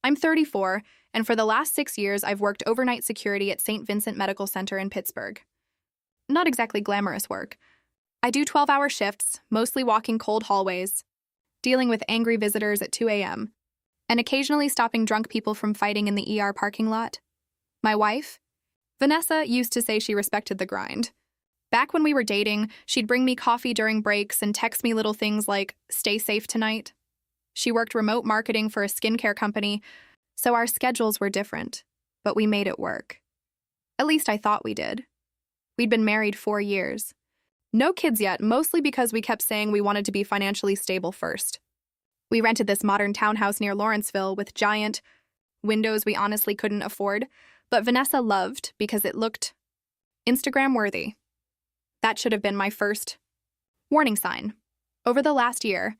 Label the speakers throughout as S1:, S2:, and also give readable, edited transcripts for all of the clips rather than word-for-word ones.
S1: I'm 34, and for the last 6 years, I've worked overnight security at St. Vincent Medical Center in Pittsburgh. Not exactly glamorous work. I do 12-hour shifts, mostly walking cold hallways, dealing with angry visitors at 2 a.m., and occasionally stopping drunk people from fighting in the ER parking lot. My wife, Vanessa, used to say she respected the grind. Back when we were dating, she'd bring me coffee during breaks and text me little things like, "Stay safe tonight." She worked remote marketing for a skincare company, so our schedules were different, but we made it work. At least I thought we did. We'd been married 4 years. No kids yet, mostly because we kept saying we wanted to be financially stable first. We rented this modern townhouse near Lawrenceville with giant windows we honestly couldn't afford, but Vanessa loved because it looked Instagram-worthy. That should have been my first warning sign. Over the last year,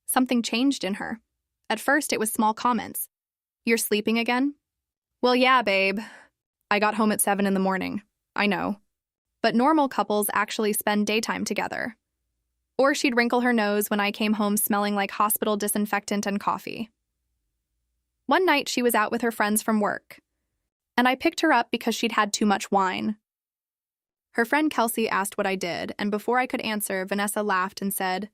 S1: something changed in her. At first, it was small comments. "You're sleeping again?" "Well, yeah, babe. I got home at 7 in the morning. I know." But normal couples actually spend daytime together. Or she'd wrinkle her nose when I came home smelling like hospital disinfectant and coffee. One night, she was out with her friends from work, and I picked her up because she'd had too much wine. Her friend Kelsey asked what I did, and before I could answer, Vanessa laughed and said,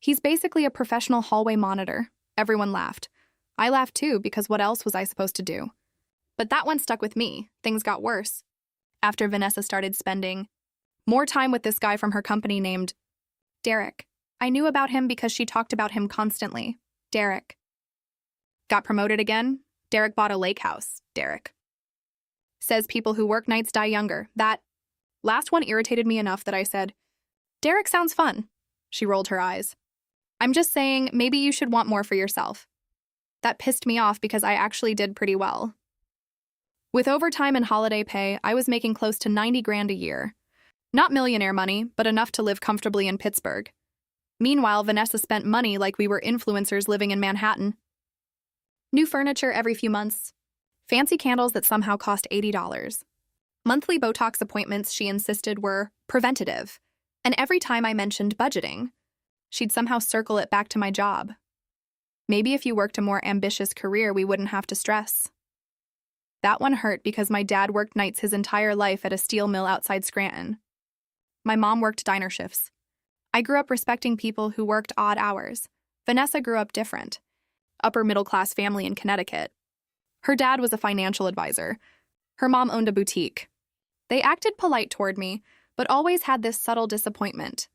S1: "He's basically a professional hallway monitor." Everyone laughed. I laughed too, because what else was I supposed to do? But that one stuck with me. Things got worse. After Vanessa started spending more time with this guy from her company named Derek. I knew about him because she talked about him constantly. Derek. Got promoted again? Derek bought a lake house. Derek. Says people who work nights die younger. That last one irritated me enough that I said, "Derek sounds fun." She rolled her eyes. "I'm just saying, maybe you should want more for yourself." That pissed me off because I actually did pretty well. With overtime and holiday pay, I was making close to 90 grand a year. Not millionaire money, but enough to live comfortably in Pittsburgh. Meanwhile, Vanessa spent money like we were influencers living in Manhattan. New furniture every few months. Fancy candles that somehow cost $80. Monthly Botox appointments she insisted were preventative. And every time I mentioned budgeting, she'd somehow circle it back to my job. Maybe if you worked a more ambitious career, we wouldn't have to stress. That one hurt because my dad worked nights his entire life at a steel mill outside Scranton. My mom worked diner shifts. I grew up respecting people who worked odd hours. Vanessa grew up different. Upper middle-class family in Connecticut. Her dad was a financial advisor. Her mom owned a boutique. They acted polite toward me, but always had this subtle disappointment.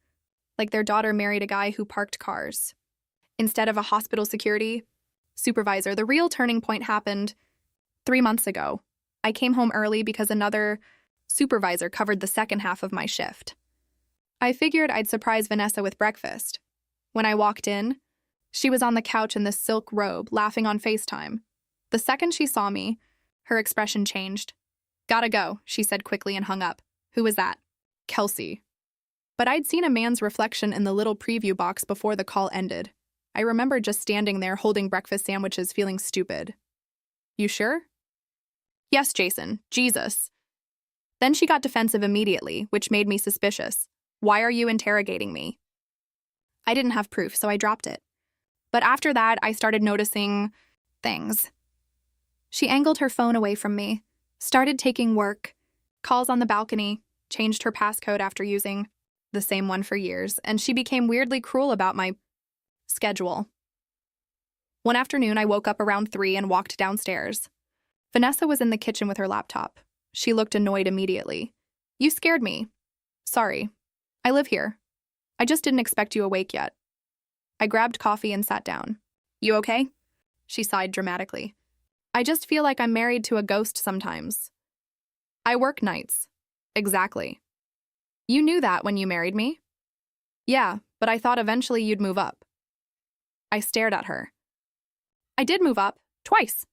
S1: Like their daughter married a guy who parked cars. Instead of a hospital security supervisor, the real turning point happened 3 months ago. I came home early because another supervisor covered the second half of my shift. I figured I'd surprise Vanessa with breakfast. When I walked in, she was on the couch in this silk robe, laughing on FaceTime. The second she saw me, her expression changed. "Gotta go," she said quickly and hung up. "Who was that?" "Kelsey." But I'd seen a man's reflection in the little preview box before the call ended. I remember just standing there holding breakfast sandwiches, feeling stupid. "You sure?" "Yes, Jason. Jesus." Then she got defensive immediately, which made me suspicious. "Why are you interrogating me?" I didn't have proof, so I dropped it. But after that, I started noticing things. She angled her phone away from me, started taking work, calls on the balcony, changed her passcode after using the same one for years, and she became weirdly cruel about my schedule. One afternoon, I woke up around 3 and walked downstairs. Vanessa was in the kitchen with her laptop. She looked annoyed immediately. "You scared me." "Sorry. I live here. I just didn't expect you awake yet." I grabbed coffee and sat down. "You okay?" She sighed dramatically. "I just feel like I'm married to a ghost sometimes." "I work nights." "Exactly." "You knew that when you married me?" "Yeah, but I thought eventually you'd move up." I stared at her. "I did move up, twice.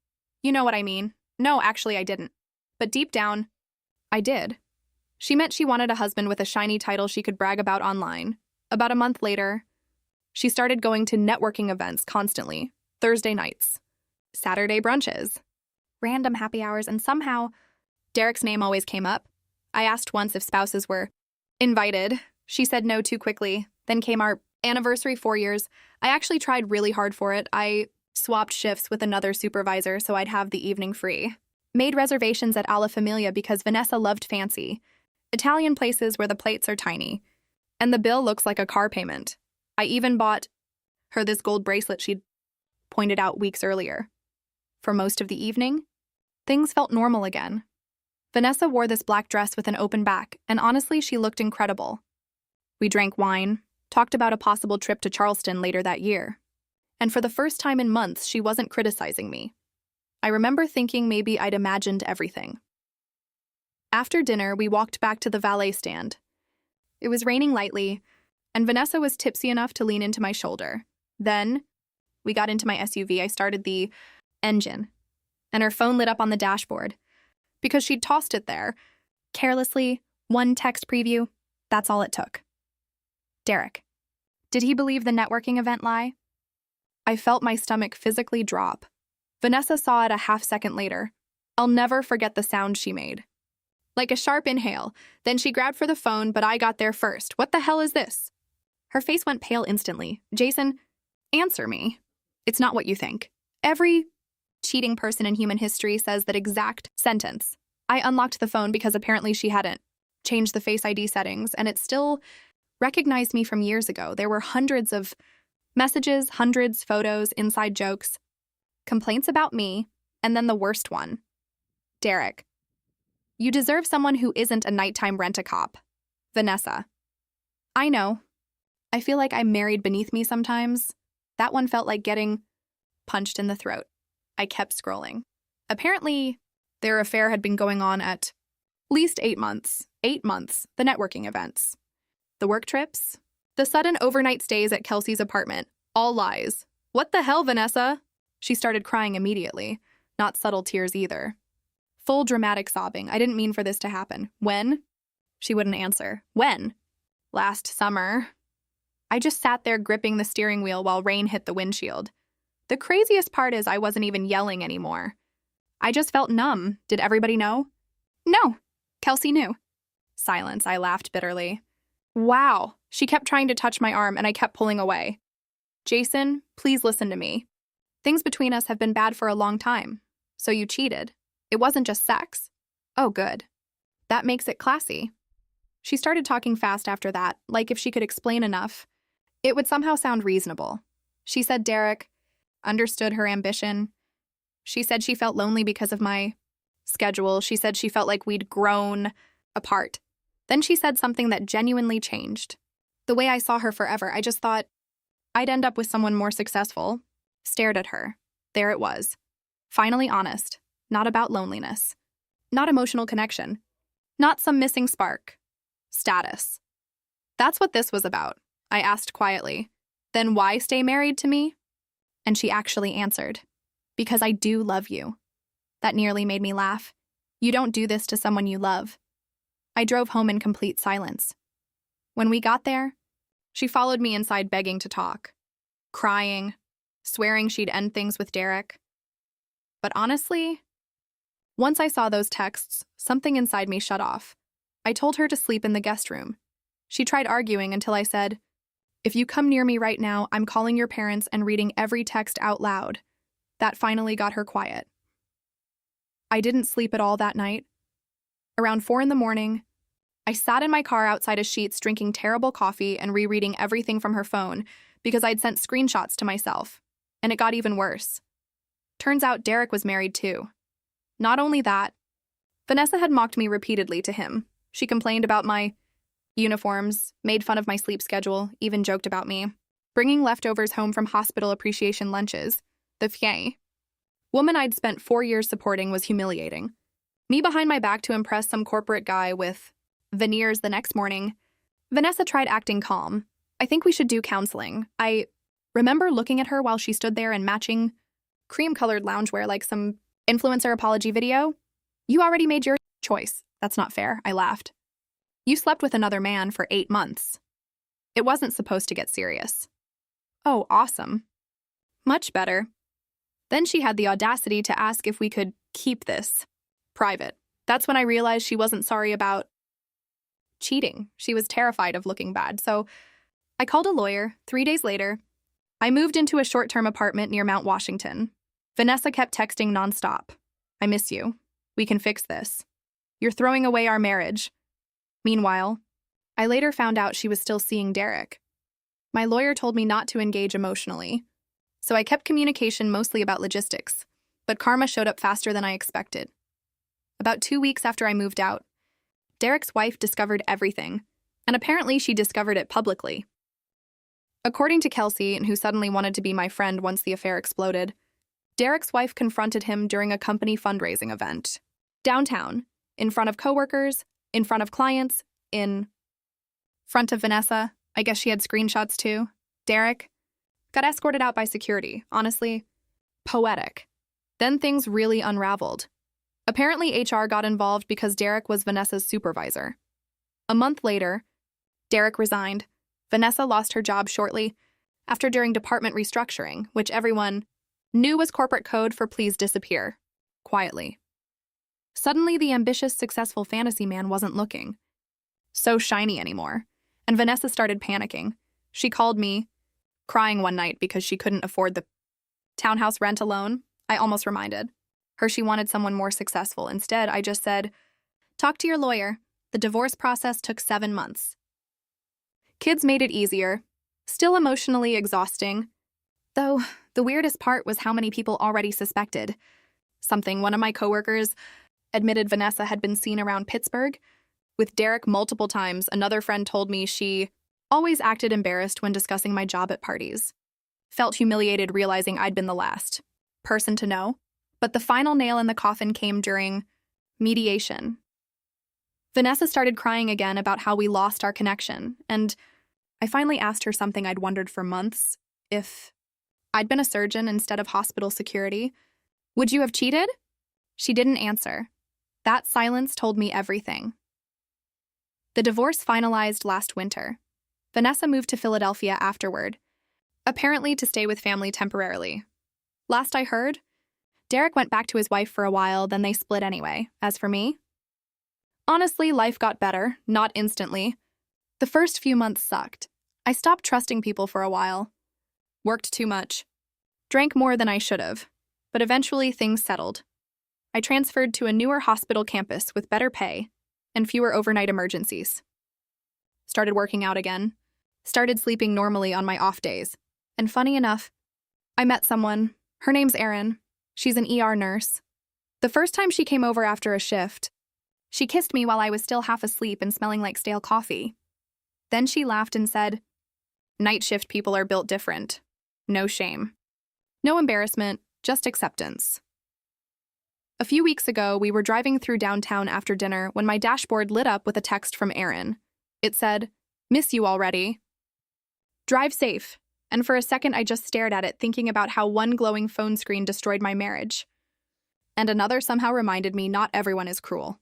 S1: You know what I mean. No, actually I didn't. But deep down, I did." She meant she wanted a husband with a shiny title she could brag about online. About a month later, she started going to networking events constantly, Thursday nights, Saturday brunches, random happy hours, and somehow Derek's name always came up. I asked once if spouses were invited. She said no too quickly. Then came our anniversary, 4 years. I actually tried really hard for it. I Swapped shifts with another supervisor so I'd have the evening free. Made reservations at Alla Familia because Vanessa loved fancy Italian places where the plates are tiny, and the bill looks like a car payment. I even bought her this gold bracelet she'd pointed out weeks earlier. For most of the evening, things felt normal again. Vanessa wore this black dress with an open back, and honestly, she looked incredible. We drank wine, talked about a possible trip to Charleston later that year, and for the first time in months, she wasn't criticizing me. I remember thinking maybe I'd imagined everything. After dinner, we walked back to the valet stand. It was raining lightly, and Vanessa was tipsy enough to lean into my shoulder. Then, we got into my SUV. I started the engine, and her phone lit up on the dashboard. Because she'd tossed it there, carelessly, one text preview, that's all it took. Derek. Did he believe the networking event lie? I felt my stomach physically drop. Vanessa saw it a half-second later. I'll never forget the sound she made. Like a sharp inhale. Then she grabbed for the phone, but I got there first. What the hell is this? Her face went pale instantly. Jason, answer me. It's not what you think. Every cheating person in human history says that exact sentence. I unlocked the phone because apparently she hadn't changed the Face ID settings, and it still recognized me from years ago. There were hundreds of messages, hundreds, photos, inside jokes, complaints about me, and then the worst one. Derek. You deserve someone who isn't a nighttime rent-a-cop. Vanessa. I know. I feel like I'm married beneath me sometimes. That one felt like getting punched in the throat. I kept scrolling. Apparently, their affair had been going on at least 8 months. 8 months. The networking events. The work trips. The sudden overnight stays at Kelsey's apartment. All lies. What the hell, Vanessa? She started crying immediately. Not subtle tears either. Full dramatic sobbing. I didn't mean for this to happen. When? She wouldn't answer. When? Last summer. I just sat there gripping the steering wheel while rain hit the windshield. The craziest part is I wasn't even yelling anymore. I just felt numb. Did everybody know? No. Kelsey knew. Silence. I laughed bitterly. Wow. She kept trying to touch my arm and I kept pulling away. Jason, please listen to me. Things between us have been bad for a long time. So you cheated. It wasn't just sex. Oh, good. That makes it classy. She started talking fast after that, like if she could explain enough, it would somehow sound reasonable. She said Derek understood her ambition. She said she felt lonely because of my schedule. She said she felt like we'd grown apart. Then she said something that genuinely changed. The way I saw her forever, I just thought I'd end up with someone more successful. Stared at her. There it was. Finally honest. Not about loneliness. Not emotional connection. Not some missing spark. Status. That's what this was about, I asked quietly. Then why stay married to me? And she actually answered. Because I do love you. That nearly made me laugh. You don't do this to someone you love. I drove home in complete silence. When we got there, she followed me inside begging to talk. Crying, swearing she'd end things with Derek. But honestly, once I saw those texts, something inside me shut off. I told her to sleep in the guest room. She tried arguing until I said, if you come near me right now, I'm calling your parents and reading every text out loud. That finally got her quiet. I didn't sleep at all that night. Around 4 a.m, I sat in my car outside of Sheetz drinking terrible coffee and rereading everything from her phone because I'd sent screenshots to myself. And it got even worse. Turns out Derek was married too. Not only that, Vanessa had mocked me repeatedly to him. She complained about my uniforms, made fun of my sleep schedule, even joked about me. Bringing leftovers home from hospital appreciation lunches, the fier. Woman I'd spent 4 years supporting was humiliating. Me behind my back to impress some corporate guy with veneers the next morning. Vanessa tried acting calm. I think we should do counseling. I remember looking at her while she stood there in matching cream-colored loungewear like some influencer apology video. You already made your choice. That's not fair, I laughed. You slept with another man for 8 months. It wasn't supposed to get serious. Oh, awesome. Much better. Then she had the audacity to ask if we could keep this private. That's when I realized she wasn't sorry about cheating. She was terrified of looking bad. So I called a lawyer. 3 days later, I moved into a short-term apartment near Mount Washington. Vanessa kept texting nonstop. I miss you. We can fix this. You're throwing away our marriage. Meanwhile, I later found out she was still seeing Derek. My lawyer told me not to engage emotionally, so I kept communication mostly about logistics, but karma showed up faster than I expected. About 2 weeks after I moved out, Derek's wife discovered everything, and apparently she discovered it publicly. According to Kelsey, who suddenly wanted to be my friend once the affair exploded, Derek's wife confronted him during a company fundraising event. Downtown, in front of coworkers, in front of clients, in front of Vanessa. I guess she had screenshots too. Derek got escorted out by security. Honestly, poetic. Then things really unraveled. Apparently, HR got involved because Derek was Vanessa's supervisor. A month later, Derek resigned. Vanessa lost her job shortly after during department restructuring, which everyone knew was corporate code for please disappear, quietly. Suddenly, the ambitious, successful fantasy man wasn't looking so shiny anymore, and Vanessa started panicking. She called me, crying one night because she couldn't afford the townhouse rent alone. I almost reminded her she wanted someone more successful. Instead, I just said, talk to your lawyer. The divorce process took 7 months. Kids made it easier, still emotionally exhausting. Though, the weirdest part was how many people already suspected. Something one of my coworkers admitted Vanessa had been seen around Pittsburgh with Derek multiple times. Another friend told me she always acted embarrassed when discussing my job at parties. Felt humiliated realizing I'd been the last person to know. But the final nail in the coffin came during mediation. Vanessa started crying again about how we lost our connection, and I finally asked her something I'd wondered for months. If I'd been a surgeon instead of hospital security, would you have cheated? She didn't answer. That silence told me everything. The divorce finalized last winter. Vanessa moved to Philadelphia afterward, apparently to stay with family temporarily. Last I heard, Derek went back to his wife for a while, then they split anyway. As for me, honestly, life got better, not instantly. The first few months sucked. I stopped trusting people for a while. Worked too much. Drank more than I should have. But eventually things settled. I transferred to a newer hospital campus with better pay and fewer overnight emergencies. Started working out again. Started sleeping normally on my off days. And funny enough, I met someone. Her name's Erin. She's an ER nurse. The first time she came over after a shift, she kissed me while I was still half asleep and smelling like stale coffee. Then she laughed and said, night shift people are built different. No shame. No embarrassment, just acceptance. A few weeks ago, we were driving through downtown after dinner when my dashboard lit up with a text from Erin. It said, miss you already. Drive safe. And for a second, I just stared at it, thinking about how one glowing phone screen destroyed my marriage. And another somehow reminded me not everyone is cruel.